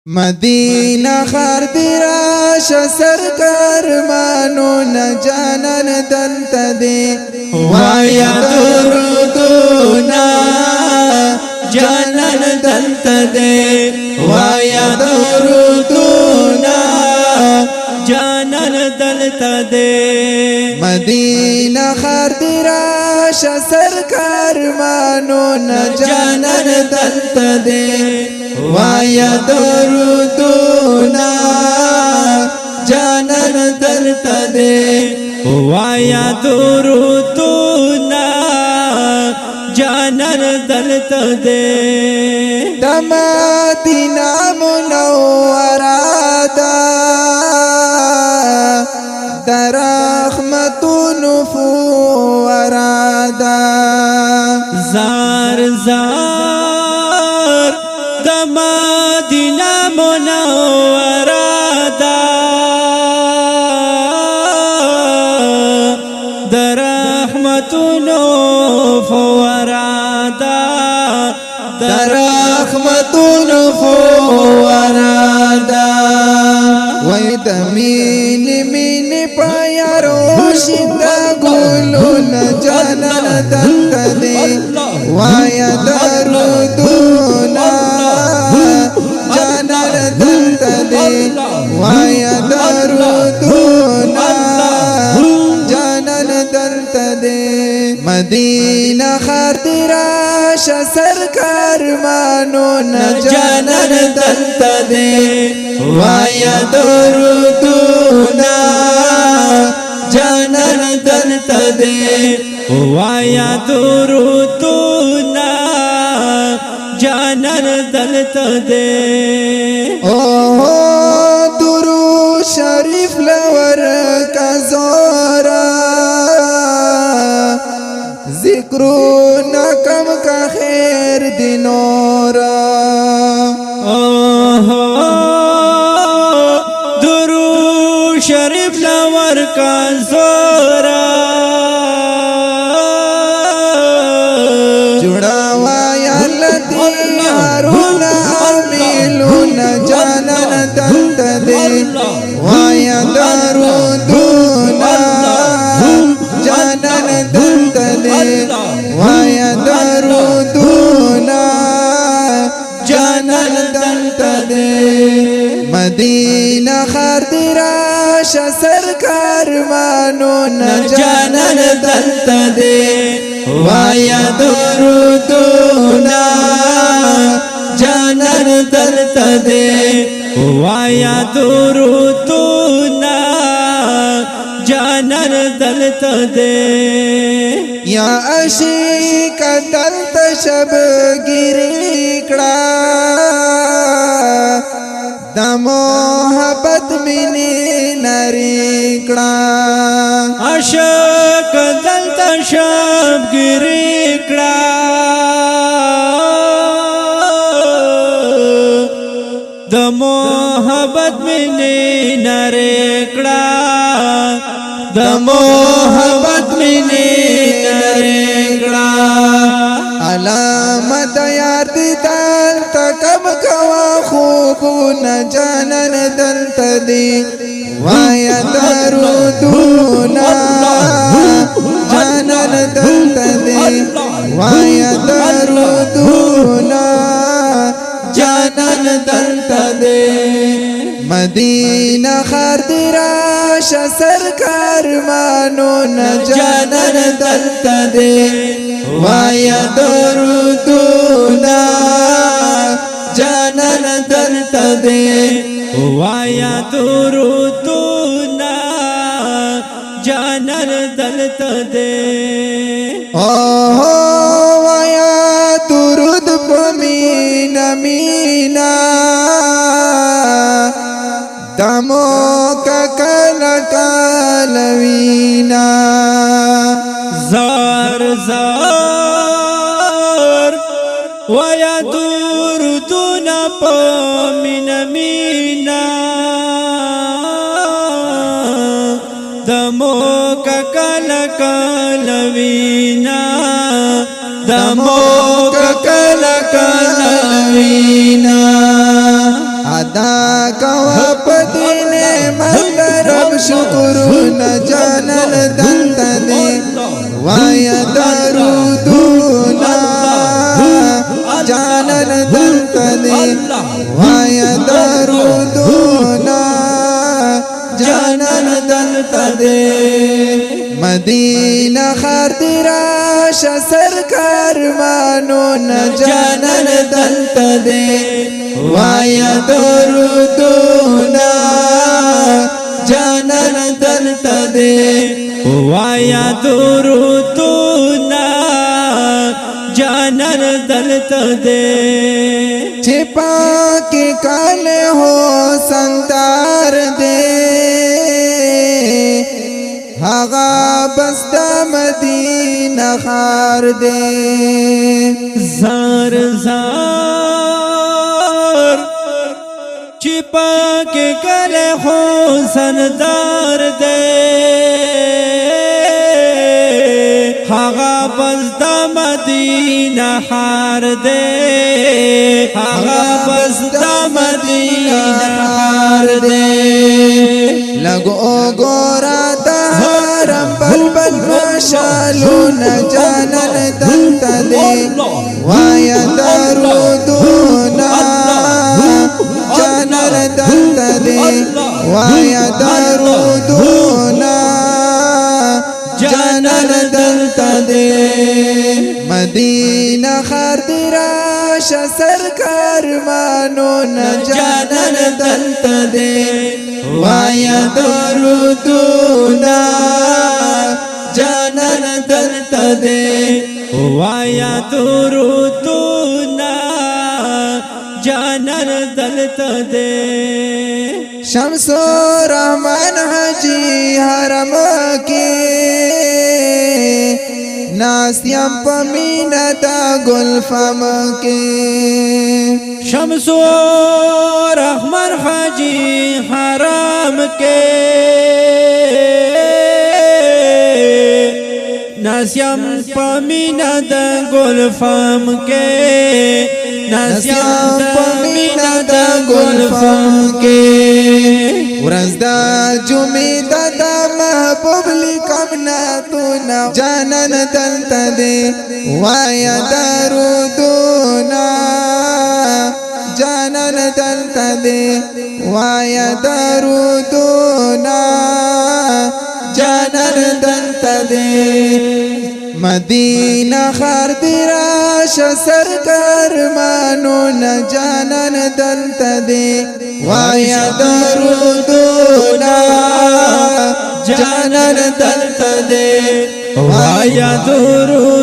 مدینہ خار دیراش سرکار مانو نجانن دلتا دے وایا درودونا جانن دلتا دے وایا درودونا جانن دلتا دے مدینہ خار دیراش سرکار مانو نجانن دلتا دے وایا درودونا جانن دلتا دے وایا درودونا جانن دلتا دے مدینہ منورہ دا درحمتون فورہ دا زار زار مدینہ منورہ دا درحمتون فورہ دا درحمتون فورہ دا وی دمین مین پیارو شدہ گلون جانن دلتا دے وایا درودونا جانن دلتا دے وایا درودونا جانن دلتا دے مدینہ خار دیراش سرکار مانو جانن دلتا دے وایا درودونا جانن دلتا دے وایا درودونا جانن دلتا دے درود شریف لور کا زورا ذکرنا کم کا خیر دینورا درود شریف لور کا زورا وایا درودونا جانن دلتا دے وایا درودونا جانن دلتا دے مدینہ خار دیراش سرکار مانو جانن دلتا دے وایا درودونا جانن دلتا دے وایا درودونا جانن دلتا دے یا عشق دلتا شب گیری کڑا دا محبت منی نری کڑا عشق دلتا شب گیری کڑا د محبت منی نریکڑا د محبت منی نریکڑا علامت یار دی دلتا کم کوا خوبونا جانن دلتا دی وایا درودونا جانن دلتا دی وایا درودونا جانن دلتا دے مدینہ خار دیراش سرکار مانو جانن دلتا دے وایا درودونا جانن دلتا دے وایا درودونا جانن دلتا دے وایا درود پمینا مینا دمو کا کلا کالوینا زار زار ویا درودونا پمینا مینا دمو کا کلا کالوینا دمو کا کلا کالوینا ادا کوا پدی نعمت رب شکرونه جانان دلته دی وایا درودونه جانان دلته دی وایا درودونه جانان دلته دی مدینہ خار دی راشه سرکار مانونه جانان دلته دی وایا درودونه جانان دلته دی وایا درودونه جانان دلته دی چې پاکي کاله هو سنتار دی هغه بس د مدینه خار دی زار زار چې پاکي کله حسن دار دی هغه بس د مدینه خار دی هغه بس د مدینه خار دی لګو ګورا د حرم بلبل مشالونه جانان دلته دی وایا درودونه جانان دلته دی وایا درودونه جانان دلته دی مدینہ خار دی راشه سرکار مانونه جانان دلته دی وایا درودونه جانان دلته دی وایا درودونه جانان دلته دی شمس الرحمن حجی حرم کې ناسیم پمینا دا گلفم کې شمس رحمان حاجی حرام کے ناسیم پمینا دا گلفم کے ناسیم پمینا دا گلفم کے ورځ دا جمعه دا محبوب لیکم ناتونه جانان دلته دی وایا درودونه جانان دلته دی وایا درودونه جانان دلته دی مدینہ خار دی راشه سرکار مانونه جانان دلته دی وایا درودونه جانان دلته دی وایا درودونه